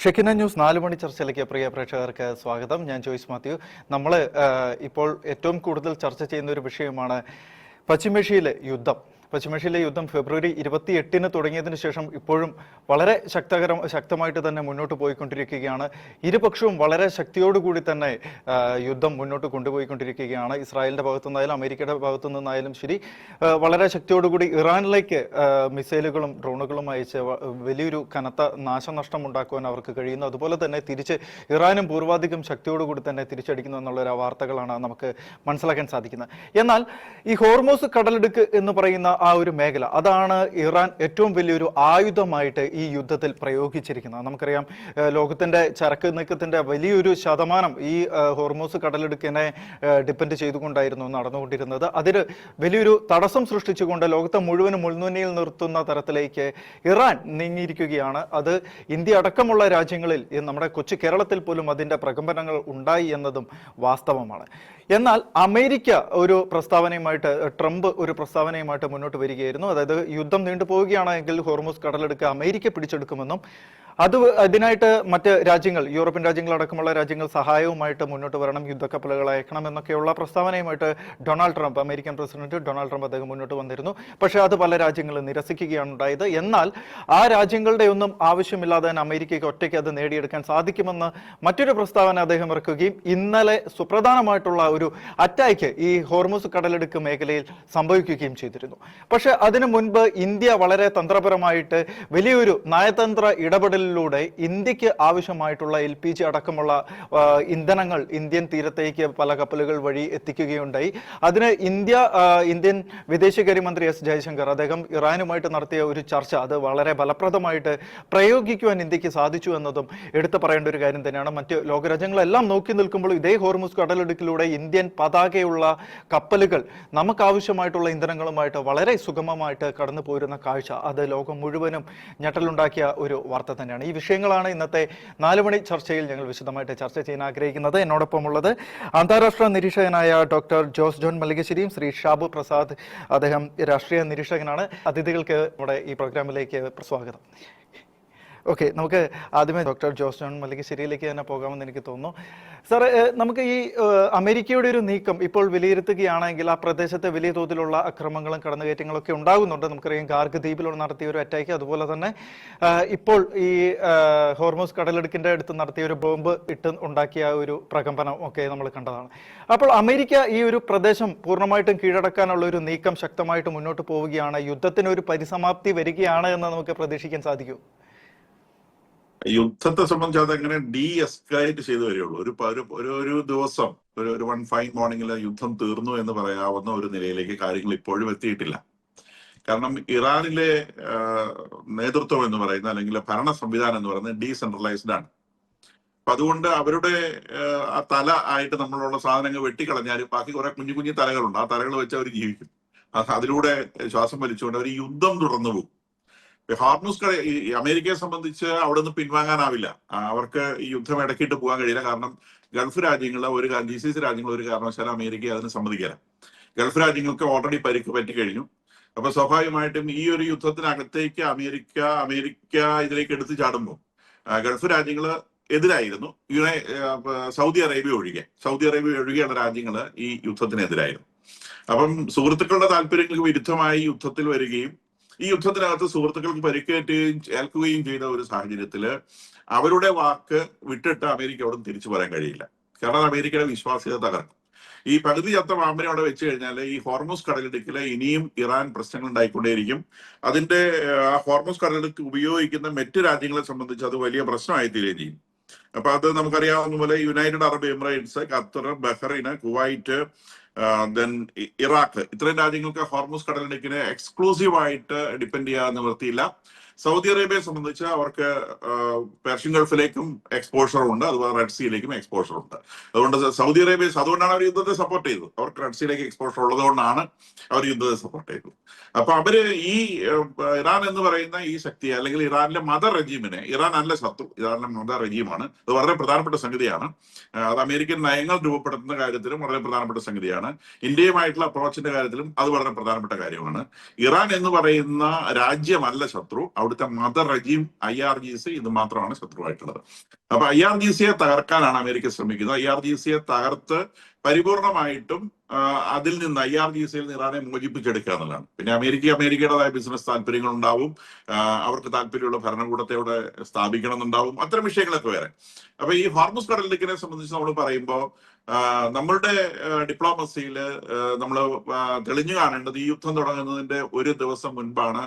Shekinah news 4 മണി ചർച്ചയിലേക്ക് പ്രിയ പ്രേക്ഷകർക്ക് സ്വാഗതം. ഞാൻ ജോയ്സ് മാത്യു. നമ്മൾ ഇപ്പോൾ ഏറ്റവും കൂടുതൽ ചർച്ച ചെയ്യുന്ന ഒരു വിഷയമാണ് പശ്ചിമേഷ്യയിലെ യുദ്ധം. പശ്ചിമേഷ്യയിലെ യുദ്ധം ഫെബ്രുവരി 28-ന് തുടങ്ങിയതിനു ശേഷം ഇപ്പോഴും വളരെ ശക്തമായിട്ട് തന്നെ മുന്നോട്ട് പോയിക്കൊണ്ടിരിക്കുകയാണ്. ഇരുപക്ഷവും വളരെ ശക്തിയോടുകൂടി തന്നെ യുദ്ധം മുന്നോട്ട് കൊണ്ടുപോയിക്കൊണ്ടിരിക്കുകയാണ്. ഇസ്രായേലിന്റെ ഭാഗത്തു നിന്നായാലും അമേരിക്കയുടെ ഭാഗത്തു നിന്നായാലും ശരി, വളരെ ശക്തിയോടുകൂടി ഇറാനിലേക്ക് മിസൈലുകളും ഡ്രോണുകളും അയച്ച് വലിയൊരു കനത്ത നാശനഷ്ടം ഉണ്ടാക്കുവാൻ അവർക്ക് കഴിയുന്നു. അതുപോലെ തന്നെ തിരിച്ച് ഇറാനും പൂർവാധികം ശക്തിയോടുകൂടി തന്നെ തിരിച്ചടിക്കുന്നു എന്നുള്ള വാർത്തകളാണ് നമുക്ക് മനസ്സിലാക്കാൻ സാധിക്കുന്നത്. എന്നാൽ ഈ ഹോർമോസ് കടലിടുക്ക് എന്ന് പറയുന്ന ആ ഒരു മേഖല, അതാണ് ഇറാൻ ഏറ്റവും വലിയൊരു ആയുധമായിട്ട് ഈ യുദ്ധത്തിൽ പ്രയോഗിച്ചിരിക്കുന്നത്. നമുക്കറിയാം, ലോകത്തിന്റെ ചരക്ക് നീക്കത്തിന്റെ വലിയൊരു ശതമാനം ഈ ഹോർമോസ് കടലിടുക്കിനെ ഡിപ്പെൻഡ് ചെയ്തുകൊണ്ടായിരുന്നു നടന്നുകൊണ്ടിരുന്നത്. അതിന് വലിയൊരു തടസ്സം സൃഷ്ടിച്ചുകൊണ്ട് ലോകത്തെ മുഴുവനും മുൾമുനയിൽ നിർത്തുന്ന തരത്തിലേക്ക് ഇറാൻ നീങ്ങിയിരിക്കുകയാണ്. അത് ഇന്ത്യ അടക്കമുള്ള രാജ്യങ്ങളിൽ, നമ്മുടെ കൊച്ചു കേരളത്തിൽ പോലും അതിന്റെ പ്രകമ്പനങ്ങൾ ഉണ്ടായി എന്നതും വാസ്തവമാണ്. എന്നാൽ അമേരിക്ക ഒരു പ്രസ്താവനയുമായിട്ട്, ട്രംപ് ഒരു പ്രസ്താവനയുമായിട്ട് മുന്നോട്ട് വരികയായിരുന്നു. അതായത് യുദ്ധം നീണ്ടുപോവുകയാണെങ്കിൽ ഹോർമൂസ് കടലെടുക്കുക അമേരിക്ക പിടിച്ചെടുക്കുമെന്നും അതിനായിട്ട് മറ്റ് രാജ്യങ്ങൾ, യൂറോപ്യൻ രാജ്യങ്ങളടക്കമുള്ള രാജ്യങ്ങൾ സഹായവുമായിട്ട് മുന്നോട്ട് വരണം, യുദ്ധക്കപ്പലുകൾ അയക്കണം എന്നൊക്കെയുള്ള പ്രസ്താവനയുമായിട്ട് Donald Trump, American president Donald Trump അദ്ദേഹം മുന്നോട്ട് വന്നിരുന്നു. പക്ഷേ അത് പല രാജ്യങ്ങളും നിരസിക്കുകയാണ് ഉണ്ടായത്. എന്നാൽ ആ രാജ്യങ്ങളുടെ ഒന്നും ആവശ്യമില്ലാതെ തന്നെ അമേരിക്കയ്ക്ക് ഒറ്റയ്ക്ക് അത് നേടിയെടുക്കാൻ സാധിക്കുമെന്ന് മറ്റൊരു പ്രസ്താവന അദ്ദേഹം ഇറക്കുകയും ഇന്നലെ സുപ്രധാനമായിട്ടുള്ള ഒരു അറ്റാക്ക് ഈ ഹോർമൂസ് കടലെടുക്ക് മേഖലയിൽ സംഭവിക്കുകയും ചെയ്തിരുന്നു. പക്ഷെ അതിനു മുൻപ് ഇന്ത്യ വളരെ തന്ത്രപരമായിട്ട് വലിയൊരു നയതന്ത്ര ഇടപെടലിലൂടെ ഇന്ത്യക്ക് ആവശ്യമായിട്ടുള്ള LPG അടക്കമുള്ള ഇന്ധനങ്ങൾ ഇന്ത്യൻ തീരത്തേക്ക് പല കപ്പലുകൾ വഴി എത്തിക്കുകയുണ്ടായി. അതിന് ഇന്ത്യൻ വിദേശകാര്യമന്ത്രി S ജയശങ്കർ അദ്ദേഹം ഇറാനുമായിട്ട് നടത്തിയ ഒരു ചർച്ച, അത് വളരെ ഫലപ്രദമായിട്ട് പ്രയോഗിക്കുവാൻ ഇന്ത്യക്ക് സാധിച്ചു എന്നതും എടുത്തു പറയേണ്ട ഒരു കാര്യം തന്നെയാണ്. മറ്റ് ലോകരാജ്യങ്ങളെല്ലാം നോക്കി നിൽക്കുമ്പോൾ ഇതേ ഹോർമൂസ് കടലിടുക്കിലൂടെ ഇന്ത്യൻ പതാകയുള്ള കപ്പലുകൾ നമുക്കാവശ്യമായിട്ടുള്ള ഇന്ധനങ്ങളുമായിട്ട് വളരെ സുഗമമായിട്ട് കടന്നു പോരുന്ന കാഴ്ച, അത് ലോകം മുഴുവനും ഞെട്ടലുണ്ടാക്കിയ ഒരു വാർത്ത തന്നെയാണ്. ഈ വിഷയങ്ങളാണ് ഇന്നത്തെ 4 മണി ചർച്ചയിൽ ഞങ്ങൾ വിശദമായിട്ട് ചർച്ച ചെയ്യാൻ ആഗ്രഹിക്കുന്നത്. എന്നോടൊപ്പം ഉള്ളത് അന്താരാഷ്ട്ര നിരീക്ഷകനായ ഡോക്ടർ ജോസ് ജോൺ മല്ലികശ്ശേരിയും ശ്രീ ഷാബു പ്രസാദ്, അദ്ദേഹം രാഷ്ട്രീയ നിരീക്ഷകനാണ്. അതിഥികൾക്ക് നമ്മുടെ ഈ പ്രോഗ്രാമിലേക്ക് സ്വാഗതം. ഓക്കെ, നമുക്ക് ആദ്യമേ ഡോക്ടർ ജോസ് ജോൺ മല്ലികശ്ശേരിയിലേക്ക് തന്നെ പോകാമെന്ന് എനിക്ക് തോന്നുന്നു. സാർ, നമുക്ക് ഈ അമേരിക്കയുടെ ഒരു നീക്കം ഇപ്പോൾ വിലയിരുത്തുകയാണെങ്കിൽ ആ പ്രദേശത്തെ വലിയ തോതിലുള്ള അക്രമങ്ങളും കടന്നുകയറ്റങ്ങളൊക്കെ ഉണ്ടാകുന്നുണ്ട്. നമുക്കറിയാം, ഗാർഗ് ദ്വീപിൽ നടത്തിയ ഒരു അറ്റാക്ക്, അതുപോലെ തന്നെ ഇപ്പോൾ ഈ ഹോർമൂസ് കടലിടുക്കിന്റെ അടുത്ത് നടത്തിയ ഒരു ബോംബ് ഇട്ട് ഉണ്ടാക്കിയ ഒരു പ്രകമ്പനം ഒക്കെ നമ്മൾ കണ്ടതാണ്. അപ്പോൾ അമേരിക്ക ഈ ഒരു പ്രദേശം പൂർണ്ണമായിട്ടും കീഴടക്കാനുള്ള ഒരു നീക്കം ശക്തമായിട്ട് മുന്നോട്ട് പോവുകയാണ്. യുദ്ധത്തിന് ഒരു പരിസമാപ്തി വരികയാണ് എന്ന് നമുക്ക് പ്രതീക്ഷിക്കാൻ സാധിക്കും. യുദ്ധത്തെ സംബന്ധിച്ച് അതെങ്ങനെ എസ്കലേറ്റ് ചെയ്തു വരികയുള്ളൂ. ഒരു ദിവസം, ഒരു വൺ ഫൈൻ മോർണിംഗിൽ യുദ്ധം തീർന്നു എന്ന് പറയാവുന്ന ഒരു നിലയിലേക്ക് കാര്യങ്ങൾ ഇപ്പോഴും എത്തിയിട്ടില്ല. കാരണം ഇറാനിലെ നേതൃത്വം എന്ന് പറയുന്ന, അല്ലെങ്കിൽ ഭരണ സംവിധാനം എന്ന് പറയുന്നത് ഡീസെൻട്രലൈസ്ഡ് ആണ്. അപ്പൊ അതുകൊണ്ട് അവരുടെ ആ തല ആയിട്ട് നമ്മളുള്ള സാധനങ്ങൾ വെട്ടിക്കളഞ്ഞാലും ബാക്കി കുറെ കുഞ്ഞു കുഞ്ഞു തലകളുണ്ട്. ആ തലകൾ വെച്ച് അവർ ജീവിക്കും. അതിലൂടെ ശ്വാസം വലിച്ചുകൊണ്ട് അവർ യുദ്ധം തുടർന്നു പോകും. ഹോർമൂസ് അമേരിക്കയെ സംബന്ധിച്ച് അവിടെ നിന്ന് പിൻവാങ്ങാനാവില്ല. അവർക്ക് ഈ യുദ്ധം ഇടക്കിയിട്ട് പോകാൻ കഴിയില്ല. കാരണം ഗൾഫ് രാജ്യങ്ങളെ GCC രാജ്യങ്ങൾ ഒരു കാരണവശാലും അമേരിക്ക അതിന് സമ്മതിക്കില്ല. ഗൾഫ് രാജ്യങ്ങൾക്ക് ഓൾറെഡി പരിക്ക് പറ്റിക്കഴിഞ്ഞു. അപ്പൊ സ്വാഭാവികമായിട്ടും ഈ ഒരു യുദ്ധത്തിനകത്തേക്ക് അമേരിക്ക ഇതിലേക്ക് എടുത്തു ചാടുമ്പോൾ ഗൾഫ് രാജ്യങ്ങൾ എതിരായിരുന്നു. സൗദി അറേബ്യ ഒഴികെയുള്ള രാജ്യങ്ങൾ ഈ യുദ്ധത്തിനെതിരായിരുന്നു. അപ്പം സുഹൃത്തുക്കളുടെ താല്പര്യങ്ങൾക്ക് വിരുദ്ധമായി യുദ്ധത്തിൽ വരികയും ഈ യുദ്ധത്തിനകത്ത് സുഹൃത്തുക്കൾക്ക് പരിക്കേൽക്കുകയും ചെയ്ത ഒരു സാഹചര്യത്തില് അവരുടെ വാക്ക് വിട്ടിട്ട് അമേരിക്ക അവിടെ തിരിച്ചു പറയാൻ കഴിയില്ല. കാരണം അമേരിക്കയുടെ വിശ്വാസ്യത തകർക്കും. ഈ പകുതി ചത്ത പാമ്പിനെ അവിടെ വെച്ച് കഴിഞ്ഞാൽ ഈ ഹോർമൂസ് കടലിടുക്കില് ഇനിയും ഇറാൻ പ്രശ്നങ്ങൾ ഉണ്ടായിക്കൊണ്ടേയിരിക്കും. അതിന്റെ ആ ഹോർമൂസ് കടലിടുക്ക് ഉപയോഗിക്കുന്ന മറ്റു രാജ്യങ്ങളെ സംബന്ധിച്ച് അത് വലിയ പ്രശ്നമായി തീരുകയും ചെയ്യും. അപ്പൊ അത് നമുക്കറിയാവുന്ന പോലെ United Arab Emirates, Qatar, Bahrain, Kuwait, then Iraq, ഇത്രയും രാജ്യങ്ങൾക്ക് ഹോർമൂസ് കടലിടുക്കിനെ എക്സ്ക്ലൂസീവായിട്ട് ഡിപ്പെൻഡ് ചെയ്യാൻ നിവൃത്തിയില്ല. സൗദി അറേബ്യയെ സംബന്ധിച്ച് അവർക്ക് പേർഷ്യൻ ഗൾഫിലേക്കും എക്സ്പോഷർ ഉണ്ട്, അതുപോലെ റെഡ് സീയിലേക്കും എക്സ്പോഷർ ഉണ്ട്. അതുകൊണ്ട് സൗദി അറേബ്യ, അതുകൊണ്ടാണ് അവർ യുദ്ധത്തെ സപ്പോർട്ട് ചെയ്തത്. അവർക്ക് റെഡ് സീയിലേക്ക് എക്സ്പോഷർ ഉള്ളതുകൊണ്ടാണ് അവർ യുദ്ധത്തെ സപ്പോർട്ട് ചെയ്തത്. അപ്പൊ അവര് ഈ ഇറാൻ എന്ന് പറയുന്ന ഈ ശക്തിയെ, അല്ലെങ്കിൽ ഇറാനിലെ മദർ റെജീമിനെ, ഇറാൻ അല്ല ശത്രു, ഇറാനിലെ മദർ റെജീമാണ്. അത് വളരെ പ്രധാനപ്പെട്ട സംഗതിയാണ്. അത് അമേരിക്കൻ നയങ്ങൾ രൂപപ്പെടുത്തുന്ന കാര്യത്തിലും വളരെ പ്രധാനപ്പെട്ട സംഗതിയാണ്. ഇന്ത്യയുമായിട്ടുള്ള അപ്രോച്ചിന്റെ കാര്യത്തിലും അത് വളരെ പ്രധാനപ്പെട്ട കാര്യമാണ്. ഇറാൻ എന്ന് പറയുന്ന രാജ്യമല്ല ശത്രു, അവിടുത്തെ മദർ റെജീം IRGC ഇത് മാത്രമാണ് ശത്രുവായിട്ടുള്ളത്. അപ്പൊ IRGCയെ തകർക്കാനാണ് അമേരിക്ക ശ്രമിക്കുന്നത്. IRGCയെ തകർത്ത് പരിപൂർണമായിട്ടും അതിൽ നിന്ന് IRGCയിൽ നിന്ന് ഇറാനെ മോചിപ്പിച്ചെടുക്കുക എന്നുള്ളതാണ്. പിന്നെ അമേരിക്കയുടേതായ ബിസിനസ് താല്പര്യങ്ങൾ ഉണ്ടാവും, അവർക്ക് താല്പര്യമുള്ള ഭരണകൂടത്തെ അവിടെ സ്ഥാപിക്കണം എന്നുണ്ടാവും, അത്തരം വിഷയങ്ങളൊക്കെ വേറെ. അപ്പൊ ഈ ഹോർമുസ് കടലിടുക്കിനെ സംബന്ധിച്ച് നമ്മൾ പറയുമ്പോൾ നമ്മളുടെ ഡിപ്ലോമസിയിൽ നമ്മൾ തെളിഞ്ഞു കാണേണ്ടത് ഈ യുദ്ധം തുടങ്ങുന്നതിന്റെ ഒരു ദിവസം മുൻപാണ്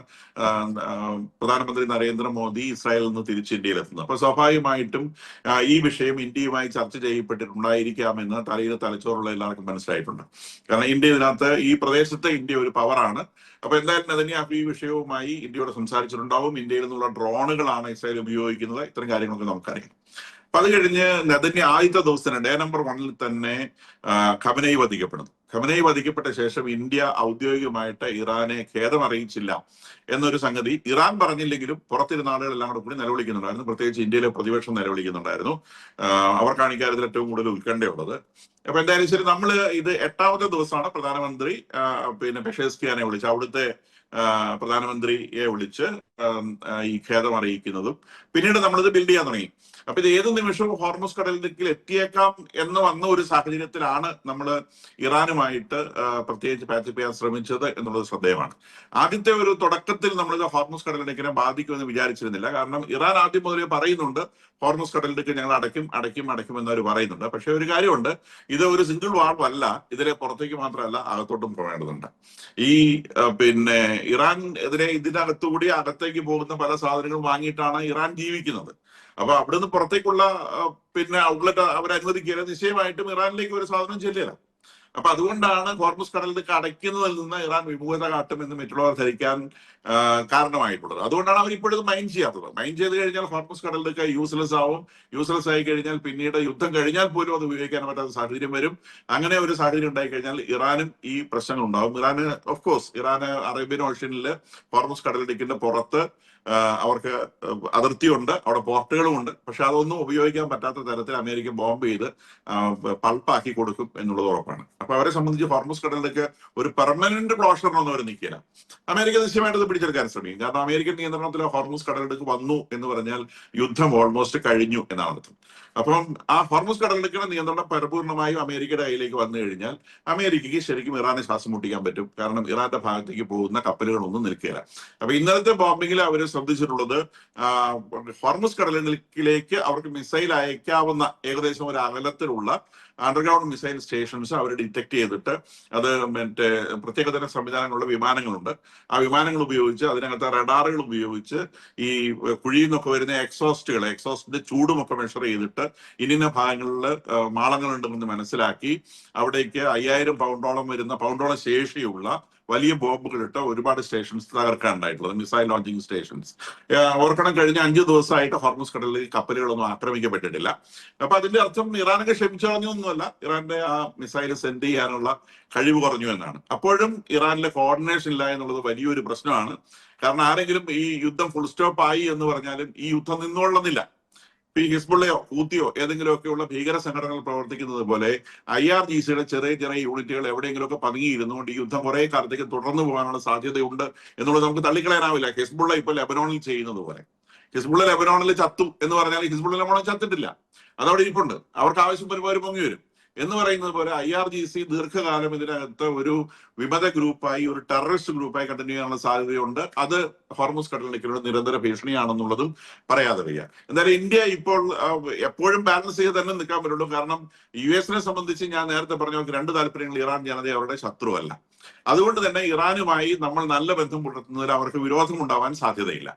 പ്രധാനമന്ത്രി നരേന്ദ്രമോദി ഇസ്രായേലിൽ നിന്ന് തിരിച്ച് ഇന്ത്യയിലെത്തുന്നത്. അപ്പൊ സ്വാഭാവികമായിട്ടും ഈ വിഷയം ഇന്ത്യയുമായി ചർച്ച ചെയ്യപ്പെട്ടിട്ടുണ്ടായിരിക്കാമെന്ന് തലച്ചോറുള്ള എല്ലാവർക്കും മനസ്സിലായിട്ടുണ്ട്. കാരണം ഇന്ത്യ ഇതിനകത്ത് ഈ പ്രദേശത്ത് ഇന്ത്യ ഒരു പവറാണ്. അപ്പൊ എന്തായാലും നെതന്യാഹു ഈ വിഷയവുമായി ഇന്ത്യയോട് സംസാരിച്ചിട്ടുണ്ടാവും. ഇന്ത്യയിൽ നിന്നുള്ള ഡ്രോണുകളാണ് ഇസ്രായേൽ ഉപയോഗിക്കുന്നത്, ഇത്തരം കാര്യങ്ങളൊക്കെ നമുക്കറിയാം. അപ്പൊ അത് കഴിഞ്ഞ് ആദ്യത്തെ ദിവസം ഡേ നമ്പർ 1 തന്നെ ഖമനേയി വധിക്കപ്പെടുന്നു. ഖമനേയി വധിക്കപ്പെട്ട ശേഷം ഇന്ത്യ ഔദ്യോഗികമായിട്ട് ഇറാനെ ഖേദമറിയിച്ചില്ല എന്നൊരു സംഗതി ഇറാൻ പറഞ്ഞില്ലെങ്കിലും പുറത്തിരുന്ന ആളുകളെല്ലാം കൂടി നിലവിളിക്കുന്നുണ്ടായിരുന്നു. പ്രത്യേകിച്ച് ഇന്ത്യയിലെ പ്രതിപക്ഷം നിലവിളിക്കുന്നുണ്ടായിരുന്നു. അവർക്കാണ് ഇക്കാര്യത്തിൽ ഏറ്റവും കൂടുതൽ ഉത്കണ്ഠയുള്ളത്. അപ്പൊ എന്തായാലും ശരി, നമ്മൾ ഇത് 8ാമത്തെ ദിവസമാണ് പ്രധാനമന്ത്രി പെഷേസ്കിയാനെ വിളിച്ച്, അവിടുത്തെ പ്രധാനമന്ത്രിയെ വിളിച്ച് ഈ ഖേദം അറിയിക്കുന്നതും പിന്നീട് നമ്മളിത് ബിൽഡ് ചെയ്യാൻ തുടങ്ങി. അപ്പൊ ഇത് ഏത് നിമിഷവും ഹോർമുസ് കടലിടുക്കിൽ എത്തിയേക്കാം എന്ന് വന്ന ഒരു സാഹചര്യത്തിലാണ് നമ്മൾ ഇറാനുമായിട്ട് പ്രത്യേകിച്ച് പാച്ചപ്പ് ചെയ്യാൻ ശ്രമിച്ചത് എന്നുള്ളത് ശ്രദ്ധേയമാണ്. ആദ്യത്തെ ഒരു തുടക്കത്തിൽ നമ്മളിത് ഹോർമുസ് കടലിടുക്കിനെ ബാധിക്കുമെന്ന് വിചാരിച്ചിരുന്നില്ല. കാരണം ഇറാൻ ആദ്യം മുതലേ പറയുന്നുണ്ട് ഹോർമുസ് കടലിടുക്ക് ഞങ്ങൾ അടയ്ക്കും എന്നവർ പറയുന്നുണ്ട്. പക്ഷെ ഒരു കാര്യമുണ്ട്, ഇത് ഒരു സിംഗിൾ വാൾവ് അല്ല, ഇതിലെ പുറത്തേക്ക് മാത്രമല്ല അകത്തോട്ടും പോകേണ്ടതുണ്ട്. ഈ ഇറാൻ എതിരെ ഇതിനകത്തുകൂടി അകത്തേക്ക് പോകുന്ന പല സാധനങ്ങളും വാങ്ങിയിട്ടാണ് ഇറാൻ ജീവിക്കുന്നത്. അപ്പൊ അവിടുന്ന് പുറത്തേക്കുള്ള ഔട്ട്ലെറ്റ് അവർ അനുവദിക്കുക, നിശ്ചയമായിട്ടും ഇറാനിലേക്ക് ഒരു സാധനം ചെല്ലുക. അപ്പൊ അതുകൊണ്ടാണ് ഹോർമുസ് കടലിടുക്ക് അടയ്ക്കുന്നതിൽ നിന്ന് ഇറാൻ വിമുഖത കാട്ടുമെന്ന് മറ്റുള്ളവർ ധരിക്കാൻ കാരണമായിട്ടുള്ളത്. അതുകൊണ്ടാണ് അവർ ഇപ്പോഴും മൈൻഡ് ചെയ്യാത്തത്. മൈൻഡ് ചെയ്ത് കഴിഞ്ഞാൽ ഹോർമുസ് കടലിടുക്ക് യൂസ്ലെസ് ആവും. യൂസ്ലെസ് ആയി കഴിഞ്ഞാൽ പിന്നീട് യുദ്ധം കഴിഞ്ഞാൽ പോലും അത് ഉപയോഗിക്കാൻ പറ്റാത്ത സാഹചര്യം വരും. അങ്ങനെ ഒരു സാഹചര്യം ഉണ്ടായി കഴിഞ്ഞാൽ ഇറാനും ഈ പ്രശ്നങ്ങൾ ഉണ്ടാവും. ഇറാന് അറേബ്യൻ ഓഷ്യനിൽ ഹോർമുസ് കടലിടുക്കിന്റെ പുറത്ത് അവർക്ക് അതിർത്തിയുണ്ട്, അവിടെ പോർട്ടുകളും ഉണ്ട്. പക്ഷെ അതൊന്നും ഉപയോഗിക്കാൻ പറ്റാത്ത തരത്തിൽ അമേരിക്ക ബോംബ് ചെയ്ത് പൾപ്പാക്കി കൊടുക്കും എന്നുള്ളത് ഉറപ്പാണ്. അപ്പൊ അവരെ സംബന്ധിച്ച് ഹോർമുസ് കടലിലേക്ക് ഒരു പെർമനന്റ് ക്ലോഷറിനൊന്നും അവർ നിൽക്കില്ല. അമേരിക്ക നിശ്ചയമായിട്ട് പിടിച്ചെടുക്കാൻ ശ്രമിക്കും. കാരണം അമേരിക്കൻ നിയന്ത്രണത്തിൽ ഹോർമുസ് കടലിലേക്ക് വന്നു എന്ന് പറഞ്ഞാൽ യുദ്ധം ഓൾമോസ്റ്റ് കഴിഞ്ഞു എന്നാണ് അർത്ഥം. അപ്പം ആ ഹോർമുസ് കടലിടുക്കിന്റെ നിയന്ത്രണം പരിപൂർണമായും അമേരിക്കയുടെ കയ്യിലേക്ക് വന്നു കഴിഞ്ഞാൽ അമേരിക്കയ്ക്ക് ശരിക്കും ഇറാനെ ശ്വാസം മുട്ടിക്കാൻ പറ്റും. കാരണം ഇറാന്റെ ഭാഗത്തേക്ക് പോകുന്ന കപ്പലുകളൊന്നും നിൽക്കുകയില്ല. അപ്പൊ ഇന്നലത്തെ ബോംബിങ്ങിൽ അവർ ശ്രദ്ധിച്ചിട്ടുള്ളത് ഹോർമുസ് കടലിടുക്കിലേക്ക് അവർക്ക് മിസൈൽ അയക്കാവുന്ന ഏകദേശം ഒരു അകലത്തിലുള്ള അണ്ടർഗ്രൗണ്ട് മിസൈൽ സ്റ്റേഷൻസ് അവർ ഡിറ്റക്ട് ചെയ്തിട്ട് അത് പ്രത്യേകതരം സംവിധാനങ്ങളുള്ള വിമാനങ്ങളുണ്ട്. ആ വിമാനങ്ങൾ ഉപയോഗിച്ച് അതിനകത്ത് റഡാറുകൾ ഉപയോഗിച്ച് ഈ കുഴിയിൽ നിന്നൊക്കെ വരുന്ന എക്സോസ്റ്റിന്റെ ചൂടുമൊക്കെ മെഷർ ചെയ്തിട്ട് ഇന്ന ഭാഗങ്ങളിൽ മാളങ്ങളുണ്ടെന്ന് മനസ്സിലാക്കി അവിടേക്ക് 5000 പൗണ്ടോളം ശേഷിയുള്ള വലിയ ബോംബുകളിട്ട് ഒരുപാട് സ്റ്റേഷൻസ് തകർക്കാനുണ്ടായിട്ടുള്ളത്, മിസൈൽ ലോഞ്ചിങ് സ്റ്റേഷൻസ്. ഓർക്കണം, കഴിഞ്ഞ 5 ദിവസമായിട്ട് ഹോർമുസ് കടലിൽ കപ്പലുകളൊന്നും ആക്രമിക്കപ്പെട്ടിട്ടില്ല. അപ്പൊ അതിന്റെ അർത്ഥം ഇറാനൊക്കെ ക്ഷമിച്ചു കളഞ്ഞൊന്നുമല്ല, ഇറാന്റെ ആ മിസൈൽ സെൻഡ് ചെയ്യാനുള്ള കഴിവ് കുറഞ്ഞു എന്നാണ്. അപ്പോഴും ഇറാനിലെ കോർഡിനേഷൻ ഇല്ല എന്നുള്ളത് വലിയൊരു പ്രശ്നമാണ്. കാരണം ആരെങ്കിലും ഈ യുദ്ധം ഫുൾ സ്റ്റോപ്പ് ആയി എന്ന് പറഞ്ഞാലും ഈ യുദ്ധം നിന്നുകൊള്ളുന്നില്ല. ഈ ഹിസ്ബുള്ളയോ ഹൂത്തിയോ ഏതെങ്കിലുമൊക്കെയുള്ള ഭീകര സംഘടനകൾ പ്രവർത്തിക്കുന്നത് പോലെ IRGCയുടെ ചെറിയ യൂണിറ്റുകൾ എവിടെയെങ്കിലുമൊക്കെ പതുങ്ങിയിരുന്നുകൊണ്ട് ഈ യുദ്ധം കുറെ കാലത്തേക്ക് തുടർന്നു പോകാനുള്ള സാധ്യതയുണ്ട് എന്നുള്ളത് നമുക്ക് തള്ളിക്കളയാനാവില്ല. ഹിസ്ബുള്ള ഇപ്പോൾ ലെബനോണിൽ ചെയ്യുന്നത് പോലെ. ഹിസ്ബുള്ള ലെബനോണിൽ ചത്തു എന്ന് പറഞ്ഞാൽ ഹിസ്ബുള്ള ലെബനോണിൽ ചത്തിട്ടില്ല, അതവിടെ ഇരിപ്പുണ്ട്. അവർക്ക് ആവശ്യം വരുമ്പോൾ പൊങ്ങി വരും എന്ന് പറയുന്നത് പോലെ IRGC ദീർഘകാലം ഇതിനകത്ത് ഒരു വിമത ഗ്രൂപ്പായി, ഒരു ടെററിസ്റ്റ് ഗ്രൂപ്പായി കണ്ടിന്യൂ ചെയ്യാനുള്ള സാധ്യതയുണ്ട്. അത് ഹോർമുസ് കടലിടുക്കിലുള്ള നിരന്തര ഭീഷണിയാണെന്നുള്ളതും പറയാതെ വയ്യ. എന്തായാലും ഇന്ത്യ ഇപ്പോൾ എപ്പോഴും ബാലൻസ് ചെയ്ത് തന്നെ നിൽക്കാൻ പറ്റുള്ളൂ. കാരണം US സംബന്ധിച്ച് ഞാൻ നേരത്തെ പറഞ്ഞ 2 താല്പര്യങ്ങൾ, ഇറാൻ ജനത അവരുടെ ശത്രുവല്ല. അതുകൊണ്ട് തന്നെ ഇറാനുമായി നമ്മൾ നല്ല ബന്ധം പുലർത്തുന്നതിൽ അവർക്ക് വിരോധം ഉണ്ടാവാൻ സാധ്യതയില്ല.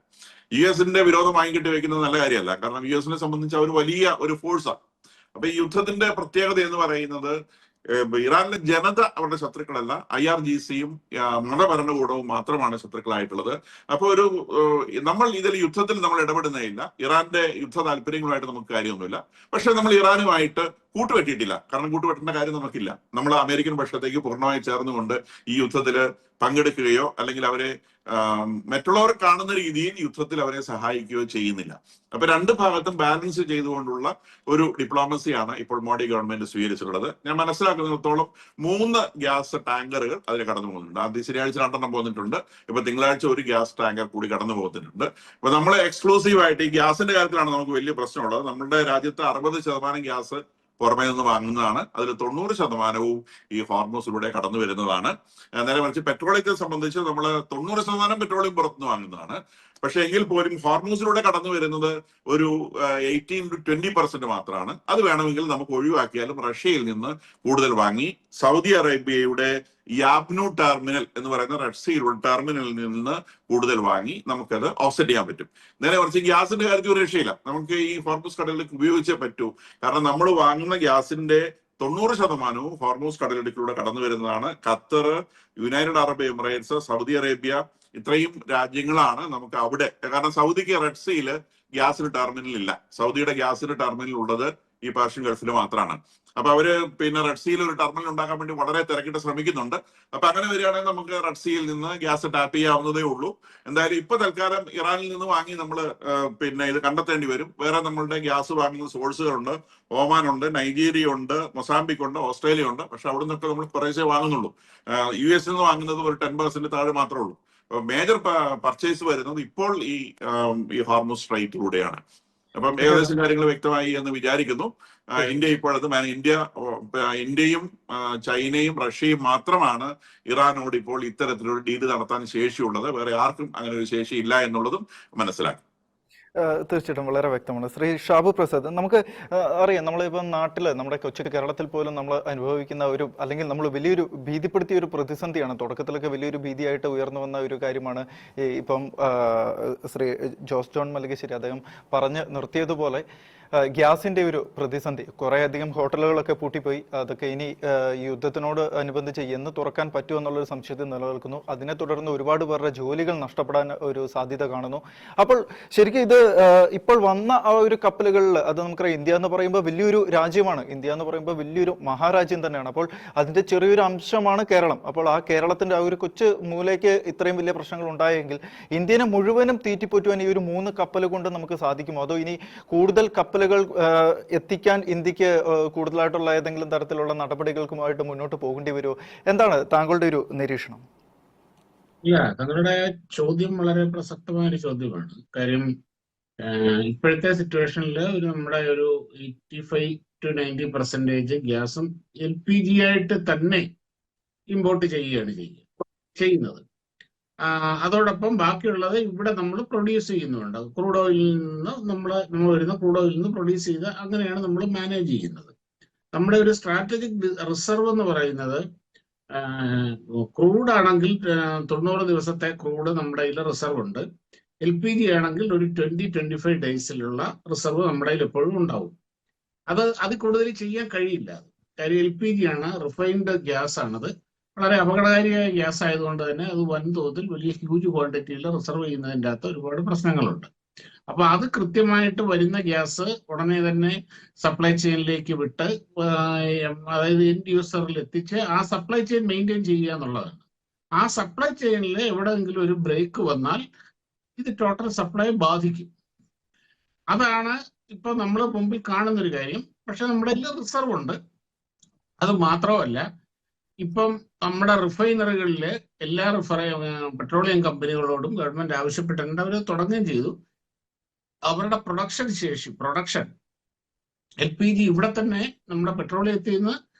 US വിരോധം വാങ്ങിക്കിട്ട് വെക്കുന്നത് നല്ല കാര്യമല്ല. കാരണം US സംബന്ധിച്ച് അവർ വലിയ ഒരു ഫോഴ്സാണ്. അപ്പൊ ഈ യുദ്ധത്തിന്റെ പ്രത്യേകത എന്ന് പറയുന്നത് ഇറാനിലെ ജനത അവരുടെ ശത്രുക്കളല്ല, IRGCയും മതഭരണകൂടവും മാത്രമാണ് ശത്രുക്കളായിട്ടുള്ളത്. അപ്പൊ നമ്മൾ യുദ്ധത്തിൽ നമ്മൾ ഇടപെടുന്നേയില്ല. ഇറാന്റെ യുദ്ധ താല്പര്യങ്ങളുമായിട്ട് നമുക്ക് കാര്യമൊന്നുമില്ല. പക്ഷെ നമ്മൾ ഇറാനുമായിട്ട് കൂട്ടുപറ്റിയിട്ടില്ല. കാരണം കൂട്ടുപറ്റേണ്ട കാര്യം നമുക്കില്ല. നമ്മൾ അമേരിക്കൻ പക്ഷത്തേക്ക് പൂർണ്ണമായി ചേർന്നുകൊണ്ട് ഈ യുദ്ധത്തിൽ പങ്കെടുക്കുകയോ അല്ലെങ്കിൽ അവരെ മറ്റുള്ളവർ കാണുന്ന രീതിയിൽ യുദ്ധത്തിൽ അവരെ സഹായിക്കുകയോ ചെയ്യുന്നില്ല. അപ്പൊ രണ്ട് ഭാഗത്തും ബാലൻസ് ചെയ്തുകൊണ്ടുള്ള ഒരു ഡിപ്ലോമസിയാണ് ഇപ്പോൾ മോഡി ഗവൺമെന്റ് സ്വീകരിച്ചിട്ടുള്ളത്. ഞാൻ മനസ്സിലാക്കുന്നിടത്തോളം 3 ഗ്യാസ് ടാങ്കറുകൾ അതിൽ കടന്നു പോകുന്നുണ്ട്. ആദ്യം ശനിയാഴ്ച 2 പോന്നിട്ടുണ്ട്. ഇപ്പൊ തിങ്കളാഴ്ച ഒരു ഗ്യാസ് ടാങ്കർ കൂടി കടന്നു പോകുന്നുണ്ട്. അപ്പൊ നമ്മൾ എക്സ്ക്ലൂസീവ് ആയിട്ട് ഈ ഗ്യാസിന്റെ കാര്യത്തിലാണ് നമുക്ക് വലിയ പ്രശ്നമുള്ളത്. നമ്മുടെ രാജ്യത്ത് 60% ഗ്യാസ് പുറമേ നിന്ന് വാങ്ങുന്നതാണ്. അതിൽ 90% ഈ ഹോർമൂസിലൂടെ കടന്നു വരുന്നതാണ്. നേരെ മറിച്ച് പെട്രോളിയത്തെ സംബന്ധിച്ച് നമ്മൾ 90% പെട്രോളിയം പുറത്തുനിന്ന് വാങ്ങുന്നതാണ്. പക്ഷെ എങ്കിൽ പോലും ഹോർമൂസിലൂടെ കടന്നു വരുന്നത് ഒരു 18 to 20% മാത്രമാണ്. അത് വേണമെങ്കിൽ നമുക്ക് ഒഴിവാക്കിയാലും റഷ്യയിൽ നിന്ന് കൂടുതൽ വാങ്ങി സൗദി അറേബ്യയുടെ യാബ്നു ടെർമിനൽ എന്ന് പറയുന്ന റെഡ് സീയുടെ ടെർമിനലിൽ നിന്ന് കൂടുതൽ വാങ്ങി നമുക്കത് ഓഫ്സെറ്റ് ചെയ്യാൻ പറ്റും. നേരെ മറിച്ച് ഗ്യാസിന്റെ കാര്യത്തിൽ ഒരു രക്ഷയില്ല. നമുക്ക് ഈ ഹോർമൂസ് കടലിലേക്ക് ഉപയോഗിച്ചേ പറ്റൂ. കാരണം നമ്മൾ വാങ്ങുന്ന ഗ്യാസിന്റെ 90% ഹോർമൂസ് കടലിടുക്കിലൂടെ കടന്നു വരുന്നതാണ്. Qatar, United Arab Emirates, Saudi Arabia ഇത്രയും രാജ്യങ്ങളാണ് നമുക്ക് അവിടെ. കാരണം സൗദിക്ക് റെഡ് സീയില് ഗ്യാസിന് ടെർമിനൽ ഇല്ല. സൗദിയുടെ ഗ്യാസിന് ടെർമിനൽ ഉള്ളത് ഈ പേർഷ്യൻ ഗൾഫിൽ മാത്രമാണ്. അപ്പൊ അവര് റെഡ് സീയിൽ ഒരു ടെർമിനൽ ഉണ്ടാക്കാൻ വേണ്ടി വളരെ തിരക്കിട്ട് ശ്രമിക്കുന്നുണ്ട്. അപ്പൊ അങ്ങനെ വരികയാണെങ്കിൽ നമുക്ക് റെഡ് സീയിൽ നിന്ന് ഗ്യാസ് ടാപ്പ് ചെയ്യാവുന്നതേ ഉള്ളൂ. എന്തായാലും ഇപ്പൊ തൽക്കാലം ഇറാനിൽ നിന്ന് വാങ്ങി നമ്മൾ ഇത് കണ്ടെത്തേണ്ടി വരും. വേറെ നമ്മളുടെ ഗ്യാസ് വാങ്ങുന്ന സോഴ്സുകളുണ്ട്. ഒമാൻ ഉണ്ട്, നൈജീരിയ ഉണ്ട്, മൊസാംബിക് ഉണ്ട്, ഓസ്ട്രേലിയ ഉണ്ട്. പക്ഷെ അവിടെ നിന്നൊക്കെ നമ്മൾ കുറേശ്ശേ വാങ്ങുന്നുള്ളൂ. US നിന്ന് വാങ്ങുന്നത് ഒരു 10% താഴെ മാത്രമേ ഉള്ളൂ. മേജർ പർച്ചേസ് വരുന്നത് ഇപ്പോൾ ഈ ഹോർമൂസ് സ്ട്രൈറ്റിലൂടെയാണ്. അപ്പം ഏകദേശം കാര്യങ്ങൾ വ്യക്തമായി എന്ന് വിചാരിക്കുന്നു. ഇന്ത്യയും ചൈനയും റഷ്യയും മാത്രമാണ് ഇറാനോട് ഇപ്പോൾ ഇത്തരത്തിലൊരു ഡീല് നടത്താൻ ശേഷിയുള്ളത്. വേറെ ആർക്കും അങ്ങനെ ഒരു ശേഷി ഇല്ല എന്നുള്ളതും മനസ്സിലാക്കി. തീർച്ചയായിട്ടും വളരെ വ്യക്തമാണ്. ശ്രീ ഷാബു പ്രസാദ്, നമുക്ക് അറിയാം, നമ്മളിപ്പം നാട്ടിൽ നമ്മുടെ കൊച്ചു കേരളത്തിൽ പോലും നമ്മൾ അനുഭവിക്കുന്ന ഒരു അല്ലെങ്കിൽ നമ്മൾ വലിയൊരു ഭീതിപ്പെടുത്തിയ ഒരു പ്രതിസന്ധിയാണ്. തുടക്കത്തിലൊക്കെ വലിയൊരു ഭീതിയായിട്ട് ഉയർന്നു വന്ന ഒരു കാര്യമാണ് ഇപ്പം ശ്രീ ജോസ് ജോൺ മല്ലികശ്ശേരി അദ്ദേഹം പറഞ്ഞ് നിർത്തിയതുപോലെ ഗ്യാസിന്റെ ഒരു പ്രതിസന്ധി. കുറേയധികം ഹോട്ടലുകളൊക്കെ പൂട്ടിപ്പോയി. അതൊക്കെ ഇനി യുദ്ധത്തിനോട് അനുബന്ധിച്ച് എന്ന് തുറക്കാൻ പറ്റുമെന്നുള്ളൊരു സംശയത്തിൽ നിലനിൽക്കുന്നു. അതിനെ തുടർന്ന് ഒരുപാട് പേരുടെ ജോലികൾ നഷ്ടപ്പെടാൻ ഒരു സാധ്യത കാണുന്നു. അപ്പോൾ ശരിക്കും ഇത് ഇപ്പോൾ വന്ന ആ ഒരു കപ്പലുകളിൽ, അത് നമുക്കറിയാം, ഇന്ത്യ എന്ന് പറയുമ്പോൾ വലിയൊരു രാജ്യമാണ്. ഇന്ത്യ എന്ന് പറയുമ്പോൾ വലിയൊരു മഹാരാജ്യം തന്നെയാണ്. അപ്പോൾ അതിന്റെ ചെറിയൊരു അംശമാണ് കേരളം. അപ്പോൾ ആ കേരളത്തിന്റെ ആ ഒരു കൊച്ചു മൂലയ്ക്ക് ഇത്രയും വലിയ പ്രശ്നങ്ങൾ ഉണ്ടായെങ്കിൽ ഇന്ത്യനെ മുഴുവനും തീറ്റിപ്പോറ്റുവാൻ ഈ ഒരു 3 കപ്പൽ കൊണ്ട് നമുക്ക് സാധിക്കുമോ? അതോ ഇനി കൂടുതൽ കപ്പലുകൾ എത്തിക്കാൻ ഇന്ത്യക്ക് കൂടുതലായിട്ടുള്ള ഏതെങ്കിലും തരത്തിലുള്ള നടപടികൾക്കുമായിട്ട് മുന്നോട്ട് പോകേണ്ടി വരുമോ? എന്താണ് താങ്കളുടെ ഒരു നിരീക്ഷണം? ഇല്ല, താങ്കളുടെ ചോദ്യം വളരെ പ്രസക്തമായ ഒരു ചോദ്യമാണ്. കാര്യം ഇപ്പോഴത്തെ സിറ്റുവേഷനിൽ നമ്മുടെ ഒരു 85 to 90% ഗ്യാസും LPG ആയിട്ട് തന്നെ ഇമ്പോർട്ട് ചെയ്യുകയാണ് ചെയ്യുന്നത്. അതോടൊപ്പം ബാക്കിയുള്ളത് ഇവിടെ നമ്മൾ പ്രൊഡ്യൂസ് ചെയ്യുന്നുണ്ട്. ക്രൂഡ് ഓയിലിൽ നിന്ന് നമ്മൾ വരുന്ന ക്രൂഡ് ഓയിലിൽ നിന്ന് പ്രൊഡ്യൂസ് ചെയ്ത് അങ്ങനെയാണ് നമ്മൾ മാനേജ് ചെയ്യുന്നത്. നമ്മുടെ ഒരു സ്ട്രാറ്റജിക് റിസർവ് എന്ന് പറയുന്നത് ക്രൂഡ് ആണെങ്കിൽ 90 ദിവസത്തെ ക്രൂഡ് നമ്മുടെ കയ്യിൽ റിസർവ് ഉണ്ട്. LPG ആണെങ്കിൽ ഒരു 20-25 ഡേയ്സിലുള്ള റിസർവ് നമ്മുടെ കയ്യിൽ എപ്പോഴും ഉണ്ടാവും. അത് കൂടുതൽ ചെയ്യാൻ കഴിയില്ല. കാര്യം LPG ആണ്, റിഫൈൻഡ് ഗ്യാസ് ആണത്. വളരെ അപകടകാരിയായ ഗ്യാസ് ആയതുകൊണ്ട് തന്നെ അത് വൻതോതിൽ വലിയ ഹ്യൂജ് ക്വാണ്ടിറ്റിയിൽ റിസർവ് ചെയ്യുന്നതിൻ്റെ അകത്ത് ഒരുപാട് പ്രശ്നങ്ങളുണ്ട്. അപ്പൊ അത് കൃത്യമായിട്ട് വരുന്ന ഗ്യാസ് ഉടനെ തന്നെ സപ്ലൈ ചെയിനിലേക്ക് വിട്ട്, അതായത് എൻഡ് യൂസറിൽ എത്തിച്ച് ആ സപ്ലൈ ചെയിൻ മെയിൻറ്റെയിൻ ചെയ്യുക എന്നുള്ളതാണ്. ആ സപ്ലൈ ചെയിനിൽ എവിടെയെങ്കിലും ഒരു ബ്രേക്ക് വന്നാൽ ഇത് ടോട്ടൽ സപ്ലൈ ബാധിക്കും. അതാണ് ഇപ്പൊ നമ്മൾ മുമ്പിൽ കാണുന്നൊരു കാര്യം. പക്ഷെ നമ്മുടെ എല്ലാം റിസർവ് ഉണ്ട്. അത് മാത്രമല്ല, ഇപ്പം നമ്മുടെ റിഫൈനറികളിലെ എല്ലാ പെട്രോളിയം കമ്പനികളോടും ഗവൺമെന്റ് ആവശ്യപ്പെട്ടിട്ടുണ്ട്. അവർ തുടങ്ങുകയും ചെയ്തു. അവരുടെ പ്രൊഡക്ഷൻ LPG ഇവിടെ തന്നെ നമ്മുടെ പെട്രോളിയത്തിൽ നിന്ന്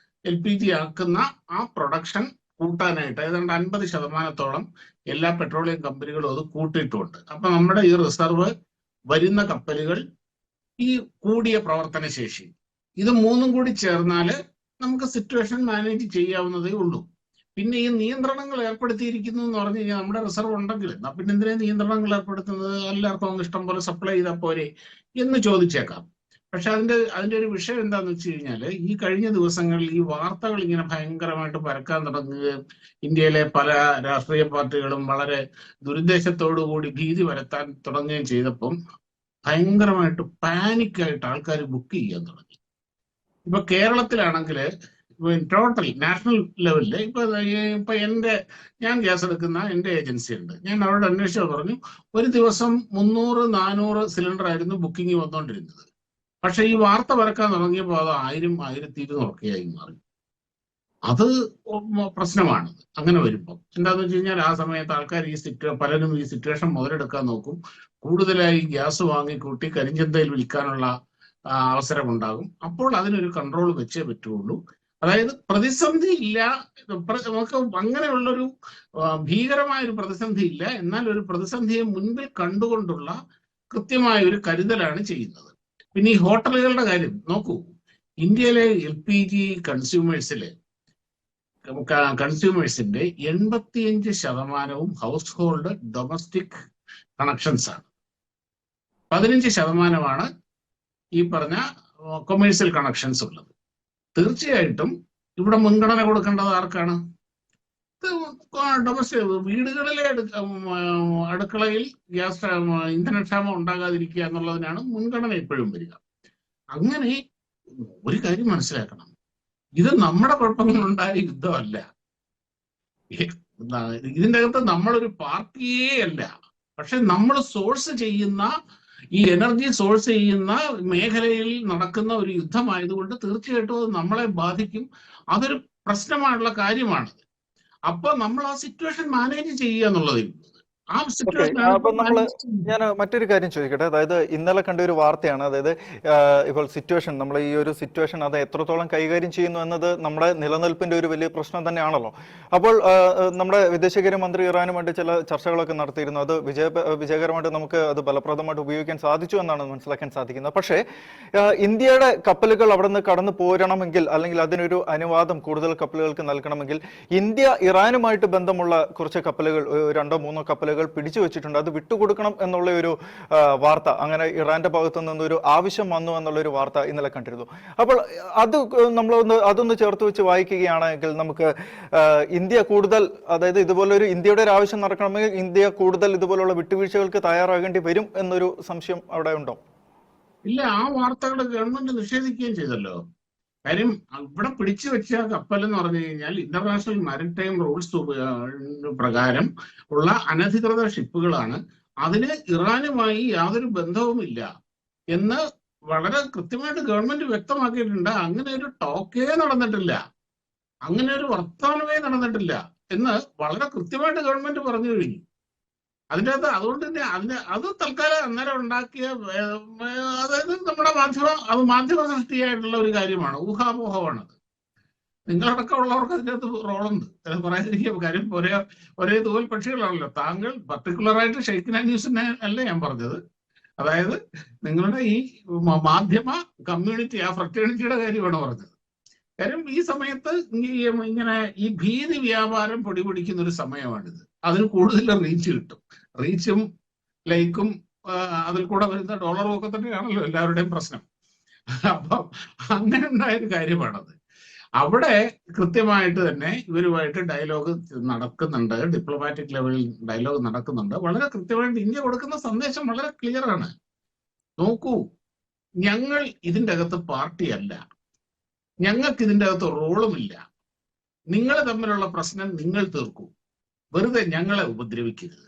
LPG ആക്കുന്ന ആ പ്രൊഡക്ഷൻ കൂട്ടാനായിട്ട് ഏതാണ്ട് 50% എല്ലാ പെട്രോളിയം കമ്പനികളും അത് കൂട്ടിയിട്ടുമുണ്ട്. അപ്പൊ നമ്മുടെ ഈ റിസർവ് വരുന്ന കപ്പലുകൾ, ഈ കൂടിയ പ്രവർത്തന ശേഷി, ഇത് 3 കൂടി ചേർന്നാല് നമുക്ക് സിറ്റുവേഷൻ മാനേജ് ചെയ്യാവുന്നതേ ഉള്ളൂ. പിന്നെ ഈ നിയന്ത്രണങ്ങൾ ഏർപ്പെടുത്തിയിരിക്കുന്നു എന്ന് പറഞ്ഞു കഴിഞ്ഞാൽ നമ്മുടെ റിസർവ് ഉണ്ടെങ്കിൽ പിന്നെ എന്തിനാ നിയന്ത്രണങ്ങൾ ഏർപ്പെടുത്തുന്നത്? എല്ലാവർക്കും അങ്ങ് ഇഷ്ടം പോലെ സപ്ലൈ ചെയ്താൽ പോരെ എന്ന് ചോദിച്ചേക്കാം. പക്ഷെ അതിന്റെ ഒരു വിഷയം എന്താന്ന് വെച്ച് കഴിഞ്ഞാല്, ഈ കഴിഞ്ഞ ദിവസങ്ങളിൽ ഈ വാർത്തകൾ ഇങ്ങനെ ഭയങ്കരമായിട്ട് പരക്കാൻ തുടങ്ങുകയും ഇന്ത്യയിലെ പല രാഷ്ട്രീയ പാർട്ടികളും വളരെ ദുരുദ്ദേശത്തോടു കൂടി ഭീതി പരത്താൻ തുടങ്ങുകയും ചെയ്തപ്പം ഭയങ്കരമായിട്ട് പാനിക്കായിട്ട് ആൾക്കാർ ബുക്ക് ചെയ്യാൻ തുടങ്ങി. ഇപ്പൊ കേരളത്തിലാണെങ്കിൽ ടോട്ടൽ നാഷണൽ ലെവലില് ഇപ്പൊ ഞാൻ ഗ്യാസ് എടുക്കുന്ന എന്റെ ഏജൻസി ഉണ്ട്. ഞാൻ അവരോട് അന്വേഷിച്ചു പറഞ്ഞു, ഒരു ദിവസം 300-400 സിലിണ്ടർ ആയിരുന്നു ബുക്കിംഗ് വന്നുകൊണ്ടിരുന്നത്. പക്ഷെ ഈ വാർത്ത പരക്കാൻ തുടങ്ങിയപ്പോൾ അത് 1000-1200 ഒക്കെ ആയി മാറി. അത് പ്രശ്നമാണ്. അങ്ങനെ വരുമ്പോൾ എന്താന്ന് വെച്ച് കഴിഞ്ഞാൽ ആ സമയത്ത് ആൾക്കാർ പലരും ഈ സിറ്റുവേഷൻ മുതലെടുക്കാൻ നോക്കും. കൂടുതലായി ഗ്യാസ് വാങ്ങിക്കൂട്ടി കരിഞ്ചന്തയിൽ വിൽക്കാനുള്ള അവസരം ഉണ്ടാകും. അപ്പോൾ അതിനൊരു കൺട്രോൾ വെച്ചേ പറ്റുള്ളൂ. അതായത് പ്രതിസന്ധി ഇല്ല, നമുക്ക് അങ്ങനെയുള്ളൊരു ഭീകരമായ ഒരു പ്രതിസന്ധി ഇല്ല. എന്നാൽ ഒരു പ്രതിസന്ധിയെ മുൻപിൽ കണ്ടുകൊണ്ടുള്ള കൃത്യമായ ഒരു കരുതലാണ് ചെയ്യുന്നത്. പിന്നെ ഈ ഹോട്ടലുകളുടെ കാര്യം നോക്കൂ. ഇന്ത്യയിലെ LPG കൺസ്യൂമേഴ്സിന്റെ 85% house hold domestic connections ആണ്. 15% ഈ പറഞ്ഞ കൊമേഴ്സ്യൽ കണക്ഷൻസ് ഉള്ളത്. തീർച്ചയായിട്ടും ഇവിടെ മുൻഗണന കൊടുക്കേണ്ടത് ആർക്കാണ്? ഡൊമസ്റ്റിക് വീടുകളിലെ അടുക്കളയിൽ ഗ്യാസ് ഇന്ധനക്ഷാമം ഉണ്ടാകാതിരിക്കുക എന്നുള്ളതിനാണ് മുൻഗണന എപ്പോഴും വരിക. അങ്ങനെ ഒരു കാര്യം മനസ്സിലാക്കണം, ഇത് നമ്മുടെ കുഴപ്പങ്ങളുണ്ടായ യുദ്ധമല്ല. ഇതിൻ്റെ അകത്ത് നമ്മളൊരു പാർട്ടിയേ അല്ല. പക്ഷെ നമ്മൾ സോഴ്സ് ചെയ്യുന്ന ഈ എനർജി സോഴ്സ് ചെയ്യുന്ന മേഖലയിൽ നടക്കുന്ന ഒരു യുദ്ധമായതുകൊണ്ട് തീർച്ചയായിട്ടും അത് നമ്മളെ ബാധിക്കും. അതൊരു പ്രശ്നമായുള്ള കാര്യമാണ്. അപ്പൊ നമ്മൾ ആ സിറ്റുവേഷൻ മാനേജ് ചെയ്യുക എന്നുള്ളതേ. ആ സിറ്റുവേഷൻ ഞാൻ മറ്റൊരു കാര്യം ചോദിക്കട്ടെ. അതായത് ഇന്നലെ കണ്ട ഒരു വാർത്തയാണ്. അതായത് ഇപ്പോൾ സിറ്റുവേഷൻ, നമ്മൾ ഈ ഒരു സിറ്റുവേഷൻ അത് എത്രത്തോളം കൈകാര്യം ചെയ്യുന്നു എന്നത് നമ്മുടെ നിലനിൽപ്പിന്റെ ഒരു വലിയ പ്രശ്നം തന്നെയാണല്ലോ. അപ്പോൾ നമ്മുടെ വിദേശകാര്യ മന്ത്രി ഇറാനുമായിട്ട് ചില ചർച്ചകളൊക്കെ നടത്തിയിരുന്നു. അത് വിജയകരമായിട്ട് നമുക്ക് അത് ഫലപ്രദമായിട്ട് ഉപയോഗിക്കാൻ സാധിച്ചു എന്നാണ് മനസ്സിലാക്കാൻ സാധിക്കുന്നത്. പക്ഷേ ഇന്ത്യയുടെ കപ്പലുകൾ അവിടെ നിന്ന് കടന്നു പോരണമെങ്കിൽ, അല്ലെങ്കിൽ അതിനൊരു അനുവാദം കൂടുതൽ കപ്പലുകൾക്ക് നൽകണമെങ്കിൽ, ഇന്ത്യ ഇറാനുമായിട്ട് ബന്ധമുള്ള കുറച്ച് കപ്പലുകൾ, 2-3 കപ്പലുകൾ പിടിച്ചു വെച്ചിട്ടുണ്ട്. അത് വിട്ടുകൊടുക്കണം എന്നുള്ള ഒരു വാർത്ത, അങ്ങനെ ഇറാന്റെ ഭാഗത്തു നിന്നൊരു ആവശ്യം വന്നു എന്നുള്ളൊരു വാർത്ത ഇന്നലെ കണ്ടിരുന്നു. അപ്പോൾ അത് അതൊന്ന് ചേർത്ത് വെച്ച് വായിക്കുകയാണെങ്കിൽ നമുക്ക് ഇന്ത്യ കൂടുതൽ, അതായത് ഇതുപോലൊരു ഇന്ത്യയുടെ ഒരു ആവശ്യം നടക്കണമെങ്കിൽ ഇന്ത്യ കൂടുതൽ ഇതുപോലുള്ള വിട്ടുവീഴ്ചകൾക്ക് തയ്യാറാകേണ്ടി വരും എന്നൊരു സംശയം അവിടെ ഉണ്ടോ? ഇല്ല, ആ വാർത്തകൾ ഗവൺമെന്റ് നിഷേധിക്കുകയും ചെയ്തല്ലോ. കാര്യം ഇവിടെ പിടിച്ചു വെച്ച കപ്പൽ എന്ന് പറഞ്ഞു കഴിഞ്ഞാൽ ഇന്റർനാഷണൽ മാരിടൈം റൂൾസ് പ്രകാരം ഉള്ള അനധികൃത ഷിപ്പുകളാണ്. അതിന് ഇറാനുമായി യാതൊരു ബന്ധവുമില്ല എന്ന് വളരെ കൃത്യമായിട്ട് ഗവൺമെന്റ് വ്യക്തമാക്കിയിട്ടുണ്ട്. അങ്ങനെ ഒരു ടോക്കേ നടന്നിട്ടില്ല, അങ്ങനെ ഒരു വർത്തമാനമേ നടന്നിട്ടില്ല എന്ന് വളരെ കൃത്യമായിട്ട് ഗവൺമെന്റ് പറഞ്ഞു കഴിഞ്ഞു. അതിൻ്റെ അകത്ത് അതുകൊണ്ട് തന്നെ അത് തൽക്കാലം അന്നേരം ഉണ്ടാക്കിയ, അതായത് നമ്മുടെ മാധ്യമ സൃഷ്ടിയായിട്ടുള്ള ഒരു കാര്യമാണ്, ഊഹാപോഹമാണത്. നിങ്ങളടക്കമുള്ളവർക്ക് അതിൻ്റെ അകത്ത് റോളുണ്ട്, അത് പറയാതിരിക്കുക. കാര്യം ഒരേ തൂവൽ പക്ഷികളാണല്ലോ. താങ്കൾ പർട്ടിക്കുലറായിട്ട് ഷെയ്ഖിന ന്യൂസിനെ അല്ല ഞാൻ പറഞ്ഞത്. അതായത് നിങ്ങളുടെ ഈ മാധ്യമ കമ്മ്യൂണിറ്റി, ആ ഫ്രറ്റേണിറ്റിയുടെ കാര്യമാണ് പറഞ്ഞത്. കാര്യം ഈ സമയത്ത് ഇങ്ങനെ ഈ ഭീതി വ്യാപാരം പൊടിപിടിക്കുന്ന ഒരു സമയമാണിത്. അതിന് കൂടുതൽ റീച്ച് കിട്ടും. റീച്ചും ലൈക്കും അതിൽ കൂടെ വരുന്ന ഡോളറും ഒക്കെ തന്നെയാണല്ലോ എല്ലാവരുടെയും പ്രശ്നം. അപ്പം അങ്ങനെ ഉണ്ടായൊരു കാര്യമാണത്. അവിടെ കൃത്യമായിട്ട് തന്നെ ഇവരുമായിട്ട് ഡയലോഗ് നടക്കുന്നുണ്ട്, ഡിപ്ലോമാറ്റിക് ലെവലിൽ ഡയലോഗ് നടക്കുന്നുണ്ട്. വളരെ കൃത്യമായിട്ട് ഇന്ത്യ കൊടുക്കുന്ന സന്ദേശം വളരെ ക്ലിയർ ആണ്. നോക്കൂ, ഞങ്ങൾ ഇതിൻ്റെ അകത്ത് പാർട്ടിയല്ല, ഞങ്ങൾക്ക് ഇതിൻ്റെ അകത്ത് റോളുമില്ല. നിങ്ങൾ തമ്മിലുള്ള പ്രശ്നം നിങ്ങൾ തീർക്കൂ, വെറുതെ ഞങ്ങളെ ഉപദ്രവിക്കരുത്.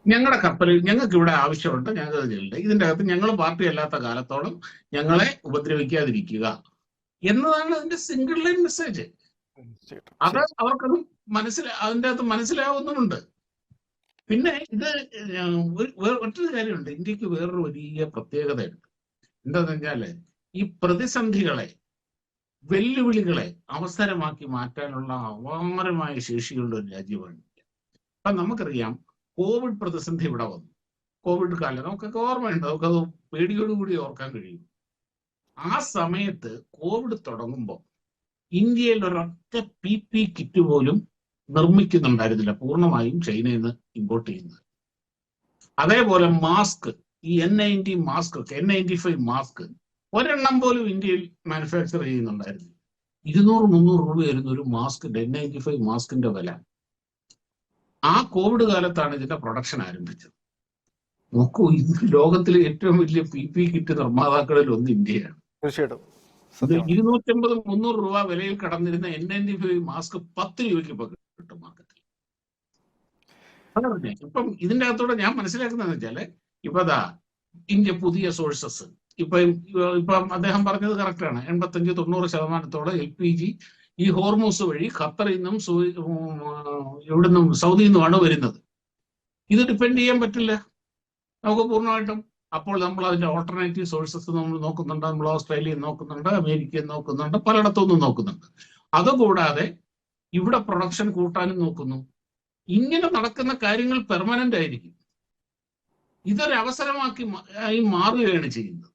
ഞങ്ങളുടെ കപ്പലിൽ ഞങ്ങൾക്ക് ഇവിടെ ആവശ്യമുണ്ട്, ഞങ്ങൾക്ക് ചെയ്യണ്ട. ഇതിൻ്റെ അകത്ത് ഞങ്ങൾ പാർട്ടി അല്ലാത്ത കാലത്തോളം ഞങ്ങളെ ഉപദ്രവിക്കാതിരിക്കുക എന്നതാണ് അതിന്റെ സിംഗിൾ ലൈൻ മെസ്സേജ്. അത് അവർക്കത് അതിൻ്റെ അകത്ത് മനസ്സിലാവുന്നുമുണ്ട്. പിന്നെ ഇത് മറ്റൊരു കാര്യമുണ്ട്, ഇന്ത്യക്ക് വേറൊരു വലിയ പ്രത്യേകതയുണ്ട്. എന്താന്ന് വെച്ചാല് ഈ പ്രതിസന്ധികളെ, വെല്ലുവിളികളെ അവസരമാക്കി മാറ്റാനുള്ള അപാരമായ ശേഷിയുള്ള ഒരു രാജ്യമാണ് ഇന്ത്യ. അപ്പൊ നമുക്കറിയാം, കോവിഡ് പ്രതിസന്ധി ഇവിടെ വന്നു. കോവിഡ് കാലം നമുക്കൊക്കെ ഓർമ്മയുണ്ട്, നമുക്കത് പേടിയോടുകൂടി ഓർക്കാൻ കഴിയും. ആ സമയത്ത് കോവിഡ് തുടങ്ങുമ്പോൾ ഇന്ത്യയിൽ ഒരൊറ്റ PP കിറ്റ് പോലും നിർമ്മിക്കുന്നുണ്ടായിരുന്നില്ല, പൂർണ്ണമായും ചൈനയിൽ നിന്ന് ഇമ്പോർട്ട് ചെയ്യുന്നത്. അതേപോലെ മാസ്ക്, ഈ N95 മാസ്ക് ഒരെണ്ണം പോലും ഇന്ത്യയിൽ മാനുഫാക്ചർ ചെയ്യുന്നുണ്ടായിരുന്നു. 200-300 രൂപയായിരുന്നു ഒരു മാസ്കിന്റെ, N95 മാസ്കിന്റെ വില. ആ കോവിഡ് കാലത്താണ് ഇതിന്റെ പ്രൊഡക്ഷൻ ആരംഭിച്ചത്. നോക്കൂ, ലോകത്തിലെ ഏറ്റവും വലിയ PP കിറ്റ് നിർമ്മാതാക്കളിൽ ഒന്ന് ഇന്ത്യയാണ്. തീർച്ചയായിട്ടും. സത്യമാണ്. 250-300 രൂപ വിലയിൽ കടന്നിരുന്ന N95 മാസ്ക് 10 രൂപയ്ക്ക് ഇപ്പൊ കിട്ടും മാർക്കറ്റിൽ. അതാ പറഞ്ഞേ. ഇപ്പം ഇതിന്റെ അകത്തൂടെ ഞാൻ മനസ്സിലാക്കുന്നതെന്ന് വെച്ചാല് ഇപ്പൊ ഇന്ത്യ പുതിയ സോഴ്സസ് ഇപ്പം അദ്ദേഹം പറഞ്ഞത് കറക്റ്റാണ്. 85-90% LPG ഈ ഹോർമൂസ് വഴി ഖത്തറിൽ നിന്നും ഇവിടുന്നും സൗദിയിൽ നിന്നുമാണ് വരുന്നത്. ഇത് ഡിപ്പെൻഡ് ചെയ്യാൻ പറ്റില്ല നമുക്ക് പൂർണ്ണമായിട്ടും. അപ്പോൾ നമ്മൾ അതിന്റെ ഓൾട്ടർനേറ്റീവ് സോഴ്സസ് നമ്മൾ നോക്കുന്നുണ്ട്. നമ്മൾ ഓസ്ട്രേലിയയിൽ നോക്കുന്നുണ്ട്, അമേരിക്കയിൽ നോക്കുന്നുണ്ട്, പലയിടത്തുനിന്നും നോക്കുന്നുണ്ട്. അതുകൂടാതെ ഇവിടെ പ്രൊഡക്ഷൻ കൂട്ടാനും നോക്കുന്നു. ഇങ്ങനെ നടക്കുന്ന കാര്യങ്ങൾ പെർമനന്റ് ആയിരിക്കും. ഇതൊരു അവസരമാക്കി മാറുകയാണ് ചെയ്യുന്നത്.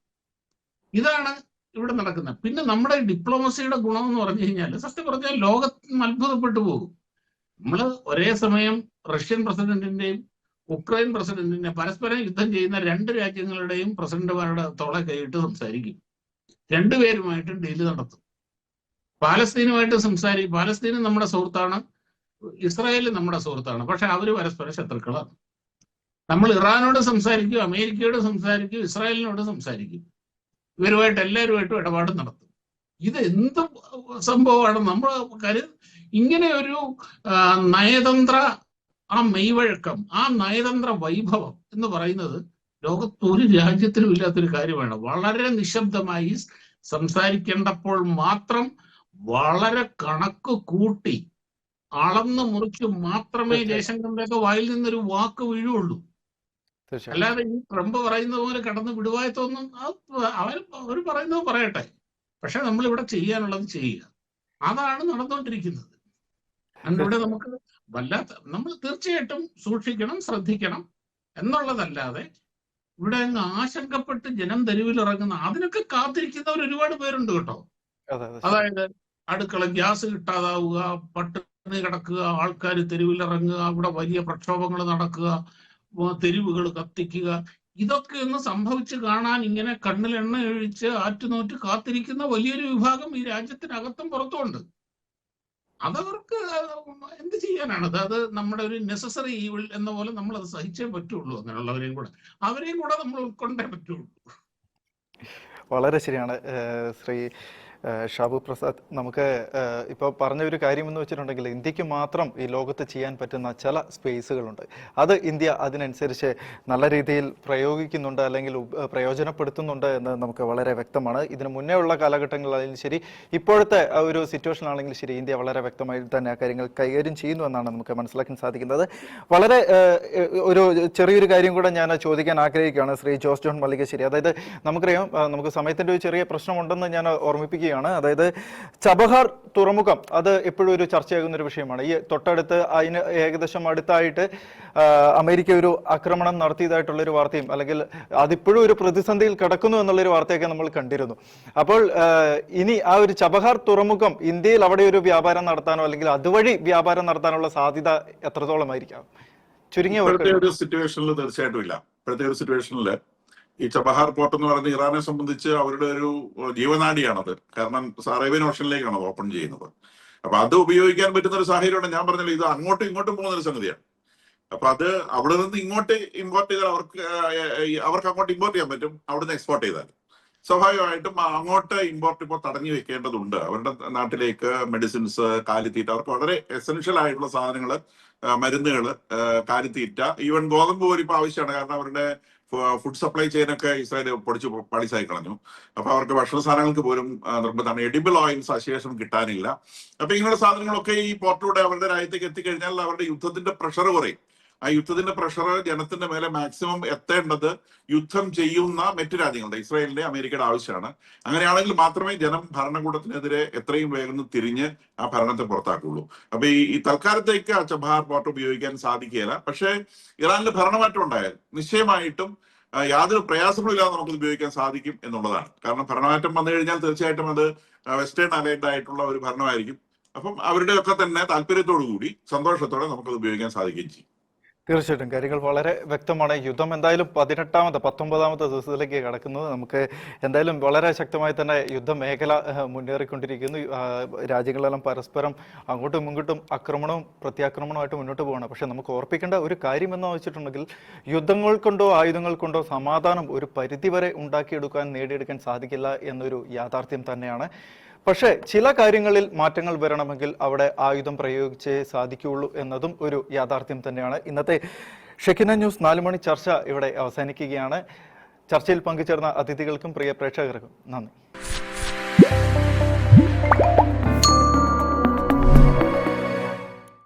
ഇതാണ് ഇവിടെ നടക്കുന്നത്. പിന്നെ നമ്മുടെ ഡിപ്ലോമസിയുടെ ഗുണം എന്ന് പറഞ്ഞു കഴിഞ്ഞാൽ സത്യം പറഞ്ഞാൽ ലോകം അത്ഭുതപ്പെട്ടു പോകും. നമ്മൾ ഒരേ സമയം റഷ്യൻ പ്രസിഡന്റിന്റെയും ഉക്രൈൻ പ്രസിഡന്റിനെ പരസ്പരം യുദ്ധം ചെയ്യുന്ന 2 രാജ്യങ്ങളുടെയും പ്രസിഡന്റുമാരുടെ തോളെ കൈയിട്ട് സംസാരിക്കും. രണ്ടുപേരുമായിട്ടും ഡീല് നടത്തും. പാലസ്തീനുമായിട്ട് സംസാരിക്കും. പാലസ്തീനും നമ്മുടെ സുഹൃത്താണ്, ഇസ്രായേലും നമ്മുടെ സുഹൃത്താണ്. പക്ഷെ അവര് പരസ്പര ശത്രുക്കളാണ്. നമ്മൾ ഇറാനോട് സംസാരിക്കും, അമേരിക്കയോട് സംസാരിക്കും, ഇസ്രായേലിനോട് സംസാരിക്കും. ഇവരുമായിട്ട് എല്ലാവരുമായിട്ടും ഇടപാട് നടത്തും. ഇത് എന്ത് സംഭവമാണ്? നമ്മൾ ഇങ്ങനെ ഒരു നയതന്ത്ര മെയ്വഴക്കം, നയതന്ത്ര വൈഭവം എന്ന് പറയുന്നത് ലോകത്ത് ഒരു രാജ്യത്തിനും ഇല്ലാത്തൊരു കാര്യമാണ്. വളരെ നിശബ്ദമായി സംസാരിക്കേണ്ടപ്പോൾ മാത്രം വളരെ കണക്ക് കൂട്ടി അളന്ന് മുറിച്ച് മാത്രമേ ജയശങ്കറിന്റെ വായിൽ നിന്നൊരു വാക്ക് വീഴുള്ളൂ. അല്ലാതെ ഈ ട്രംപ് പറയുന്നത് പോലെ കടന്ന് വിടുവായത്തൊന്നും അവർ പറയുന്നത് പറയട്ടെ, പക്ഷെ നമ്മളിവിടെ ചെയ്യാനുള്ളത് ചെയ്യുക. അതാണ് നടന്നുകൊണ്ടിരിക്കുന്നത്. അതിലൂടെ നമുക്ക് നമ്മൾ തീർച്ചയായിട്ടും സൂക്ഷിക്കണം, ശ്രദ്ധിക്കണം എന്നുള്ളതല്ലാതെ ഇവിടെ അങ്ങ് ആശങ്കപ്പെട്ട് ജനം തെരുവിലിറങ്ങുന്ന അതിനൊക്കെ കാത്തിരിക്കുന്നവർ ഒരുപാട് പേരുണ്ട് കേട്ടോ. അതായത് അടുക്കള ഗ്യാസ് കിട്ടാതാവുക, പട്ടിണി കിടക്കുക, ആൾക്കാർ തെരുവിലിറങ്ങുക, ഇവിടെ വലിയ പ്രക്ഷോഭങ്ങൾ നടക്കുക, തെരുവുകൾ കത്തിക്കുക, ഇതൊക്കെ ഒന്ന് സംഭവിച്ചു കാണാൻ ഇങ്ങനെ കണ്ണിൽ എണ്ണ ഒഴിച്ച് ആറ്റുനോറ്റ് കാത്തിരിക്കുന്ന വലിയൊരു വിഭാഗം ഈ രാജ്യത്തിനകത്തും പുറത്തുമുണ്ട്. അതവർക്ക് എന്ത് ചെയ്യാനാണ്? അത് നമ്മുടെ ഒരു നെസസറി ഈവിൾ എന്ന പോലെ നമ്മൾ അത് സഹിച്ചേ പറ്റുള്ളൂ. അങ്ങനെയുള്ളവരെയും കൂടെ നമ്മൾ ഉൾക്കൊണ്ടേ പറ്റുള്ളൂ. വളരെ ശരിയാണ് ശ്രീ ഷാബു പ്രസാദ്. നമുക്ക് ഇപ്പോൾ പറഞ്ഞ ഒരു കാര്യം എന്ന് വെച്ചിട്ടുണ്ടെങ്കിൽ ഇന്ത്യക്ക് മാത്രം ഈ ലോകത്ത് ചെയ്യാൻ പറ്റുന്ന ചില സ്പേസുകളുണ്ട്. അത് ഇന്ത്യ അതിനനുസരിച്ച് നല്ല രീതിയിൽ പ്രയോഗിക്കുന്നുണ്ട്, അല്ലെങ്കിൽ പ്രയോജനപ്പെടുത്തുന്നുണ്ട് എന്ന് നമുക്ക് വളരെ വ്യക്തമാണ്. ഇതിന് മുന്നേ ഉള്ള കാലഘട്ടങ്ങളിലായാലും ശരി, ഇപ്പോഴത്തെ ഒരു സിറ്റുവേഷൻ ആണെങ്കിലും ശരി, ഇന്ത്യ വളരെ വ്യക്തമായി തന്നെ ആ കാര്യങ്ങൾ കൈകാര്യം ചെയ്യുന്നു എന്നാണ് നമുക്ക് മനസ്സിലാക്കാൻ സാധിക്കുന്നത്. വളരെ ഒരു ചെറിയൊരു കാര്യം കൂടെ ഞാൻ ചോദിക്കാൻ ആഗ്രഹിക്കുകയാണ് ശ്രീ ജോസ് ജോൺ മല്ലികശ്ശേരി. അതായത് നമുക്കറിയാം, നമുക്ക് സമയത്തിൻ്റെ ഒരു ചെറിയ പ്രശ്നമുണ്ടെന്ന് ഞാൻ ഓർമ്മിപ്പിക്കുകയാണ്. അതായത് ചബഹാർ തുറമുഖം അത് എപ്പോഴും ഒരു ചർച്ചയാകുന്ന ഒരു വിഷയമാണ്. ഈ തൊട്ടടുത്ത് അതിന് ഏകദേശം അടുത്തായിട്ട് അമേരിക്ക ഒരു ആക്രമണം നടത്തിയതായിട്ടുള്ളൊരു വാർത്തയും, അല്ലെങ്കിൽ അതിപ്പോഴും ഒരു പ്രതിസന്ധിയിൽ കിടക്കുന്നു എന്നുള്ളൊരു വാർത്തയൊക്കെ നമ്മൾ കണ്ടിരുന്നു. അപ്പോൾ ഇനി ആ ഒരു ചബഹാർ തുറമുഖം ഇന്ത്യയിൽ അവിടെ ഒരു വ്യാപാരം നടത്താനോ അല്ലെങ്കിൽ അതുവഴി വ്യാപാരം നടത്താനുള്ള സാധ്യത എത്രത്തോളമായിരിക്കാം? ചുരുങ്ങിയ ഒരു സിറ്റുവേഷനിൽ തീർച്ചയായിട്ടും ഇല്ല. ഇപ്പോഴത്തെ ഒരു സിറ്റുവേഷനിൽ ഈ ചബഹാർ പോർട്ട് എന്ന് പറയുന്നത് ഇറാനെ സംബന്ധിച്ച് അവരുടെ ഒരു ജീവനാഡിയാണത്. കാരണം അറേബ്യൻ ഓഷനിലേക്കാണ് അത് ഓപ്പൺ ചെയ്യുന്നത്. അപ്പൊ അത് ഉപയോഗിക്കാൻ പറ്റുന്ന ഒരു സാഹചര്യമാണ്. ഞാൻ പറഞ്ഞല്ലോ, ഇത് അങ്ങോട്ടും ഇങ്ങോട്ടും പോകുന്ന ഒരു സംഗതിയാണ്. അപ്പൊ അത് അവിടെ നിന്ന് ഇങ്ങോട്ട് ഇമ്പോർട്ട് ചെയ്താൽ അവർക്ക് അങ്ങോട്ട് ഇമ്പോർട്ട് ചെയ്യാൻ പറ്റും. അവിടെ നിന്ന് എക്സ്പോർട്ട് ചെയ്താൽ സ്വാഭാവികമായിട്ടും അങ്ങോട്ട് ഇമ്പോർട്ട് ഇപ്പോൾ തടഞ്ഞു വെക്കേണ്ടതുണ്ട്. അവരുടെ നാട്ടിലേക്ക് മെഡിസിൻസ്, കാലിത്തീറ്റ, അവർക്ക് വളരെ എസെൻഷ്യൽ ആയിട്ടുള്ള സാധനങ്ങൾ, മരുന്നുകൾ, കാലിത്തീറ്റ, ഈവൻ ഗോതമ്പ് പോലും ഇപ്പൊ ആവശ്യമാണ്. കാരണം അവരുടെ ഫുഡ് സപ്ലൈ ചെയിനൊക്കെ ഇസ്രായേൽ പാളിസായി കളഞ്ഞു. അപ്പൊ അവർക്ക് ഭക്ഷണ സാധനങ്ങൾക്ക് പോലും നിർബന്ധമാണ്. എഡിബിൾ ഓയിൽസ് അശേഷം കിട്ടാനില്ല. അപ്പൊ ഇങ്ങനെയുള്ള സാധനങ്ങളൊക്കെ ഈ പോർട്ടിലൂടെ അവരുടെ രാജ്യത്തേക്ക് എത്തിക്കഴിഞ്ഞാൽ അവരുടെ യുദ്ധത്തിന്റെ പ്രഷർ കുറയും. ആ യുദ്ധത്തിന്റെ പ്രഷർ ജനത്തിന്റെ മേലെ മാക്സിമം എത്തേണ്ടത് യുദ്ധം ചെയ്യുന്ന മറ്റു രാജ്യങ്ങളുടെ, ഇസ്രായേലിന്റെ, അമേരിക്കയുടെ ആവശ്യമാണ്. അങ്ങനെയാണെങ്കിൽ മാത്രമേ ജനം ഭരണകൂടത്തിനെതിരെ എത്രയും വേഗം തിരിഞ്ഞ് ആ ഭരണത്തെ പുറത്താക്കുള്ളൂ. അപ്പൊ ഈ തൽക്കാലത്തേക്ക് ആ ചബഹാർ പോർട്ട് ഉപയോഗിക്കാൻ സാധിക്കുകയില്ല. പക്ഷേ ഇറാനിൽ ഭരണമാറ്റം ഉണ്ടായാൽ നിശ്ചയമായിട്ടും യാതൊരു പ്രയാസങ്ങളും ഇല്ലാതെ നമുക്ക് ഉപയോഗിക്കാൻ സാധിക്കും എന്നുള്ളതാണ്. കാരണം ഭരണമാറ്റം വന്നു കഴിഞ്ഞാൽ തീർച്ചയായിട്ടും അത് വെസ്റ്റേൺ അലൈൻഡ് ആയിട്ടുള്ള ഒരു ഭരണമായിരിക്കും. അപ്പം അവരുടെയൊക്കെ തന്നെ താല്പര്യത്തോടു കൂടി സന്തോഷത്തോടെ നമുക്കത് ഉപയോഗിക്കാൻ സാധിക്കുകയും ചെയ്യും. തീർച്ചയായിട്ടും കാര്യങ്ങൾ വളരെ വ്യക്തമാണ്. യുദ്ധം എന്തായാലും 19ാമത്തെ ദിവസത്തിലേക്ക് കടക്കുന്നത്. നമുക്ക് എന്തായാലും വളരെ ശക്തമായി തന്നെ യുദ്ധമേഖല മുന്നേറിക്കൊണ്ടിരിക്കുന്നു. രാജ്യങ്ങളെല്ലാം പരസ്പരം അങ്ങോട്ടും ഇങ്ങോട്ടും ആക്രമണവും പ്രത്യാക്രമണവുമായിട്ട് മുന്നോട്ട് പോകണം. പക്ഷെ നമുക്ക് ഓർപ്പിക്കേണ്ട ഒരു കാര്യം എന്ന് വെച്ചിട്ടുണ്ടെങ്കിൽ യുദ്ധങ്ങൾ കൊണ്ടോ ആയുധങ്ങൾ കൊണ്ടോ സമാധാനം ഒരു പരിധിവരെ ഉണ്ടാക്കിയെടുക്കാൻ നേടിയെടുക്കാൻ സാധിക്കില്ല എന്നൊരു യാഥാർത്ഥ്യം തന്നെയാണ്. പക്ഷേ ചില കാര്യങ്ങളിൽ മാറ്റങ്ങൾ വരണമെങ്കിൽ അവിടെ ആയുധം പ്രയോഗിച്ചേ സാധിക്കുകയുള്ളൂ എന്നതും ഒരു യാഥാർത്ഥ്യം തന്നെയാണ്. ഇന്നത്തെ ഷെക്കിന ന്യൂസ് 4 മണി ചർച്ച ഇവിടെ അവസാനിക്കുകയാണ്. ചർച്ചയിൽ പങ്കുചേർന്ന അതിഥികൾക്കും പ്രിയ പ്രേക്ഷകർക്കും നന്ദി.